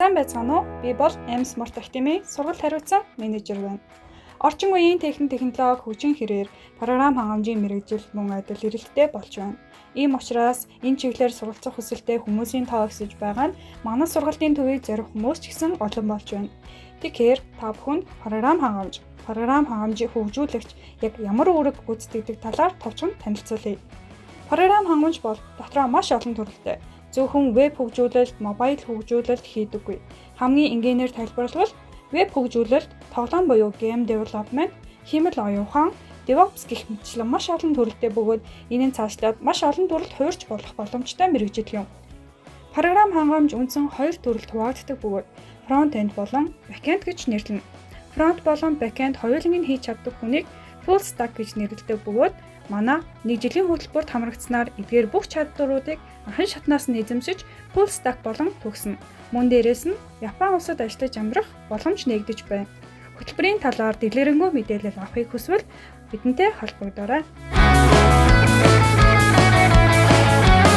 Сайн байцгаана уу? Би бол M-Smart Academy сургалт хариуцсан менежер байна. Орчин үеийн технологи хүчин хэрээр програм хангамжийн мэргэжил мөн адил эрэлттэй болж байна. Ийм учраас энэ чиглэлээр суралцах хүсэлтэй хүмүүсийн тоо өсөж байгаа нь манай сургалтын төвийг зорих хүмүүс ч гэсэн олон болж байна. Тэгэхээр та бүхэнд програм хангамжийг хөгжүүлэгч яг ямар үүрэг гүйцэтгэдэг талаар товчхон танилцуулъя. Програм хангамж бол дотроо маш олон төрөлтэй. Зөвхөн веб хөгжүүлэлт, мобайл хөгжүүлэлт хийдэггүй. Хамгийн энгийнээр тайлбарлавал веб хөгжүүлэлт, тоглоом буюу game development, хиймэл оюун ухаан, DevOps гэх мэтчлэн маш олон төрөлтэй бөгөөд энэ нь цаашлаад маш олон төрөлд хуурч болох боломжтой мэргэжил юм. Програм хангамж үндсэн хоёр төрөлд хуваагддаг бөгөөд front-end болон back-end гэж нэрлэнэ. Front болон back-end хоёуланг нь хийж чаддаг хүнийг full stack гэж нэрлэдэг бөгөөд манай нэг жилийн хөтөлбөрт хамрагдсанаар эдгээр бүх чадваруудыг анхан шатнаас нь эзэмшиж full stack болон төгснө. Мөн дээрээс нь Япон улсад ажиллаж амжирах боломж нэгдэж байна. Хөтөлбөрийн талаар дэлгэрэнгүй мэдээлэл авахыг хүсвэл бидэнтэй холбогдоорой.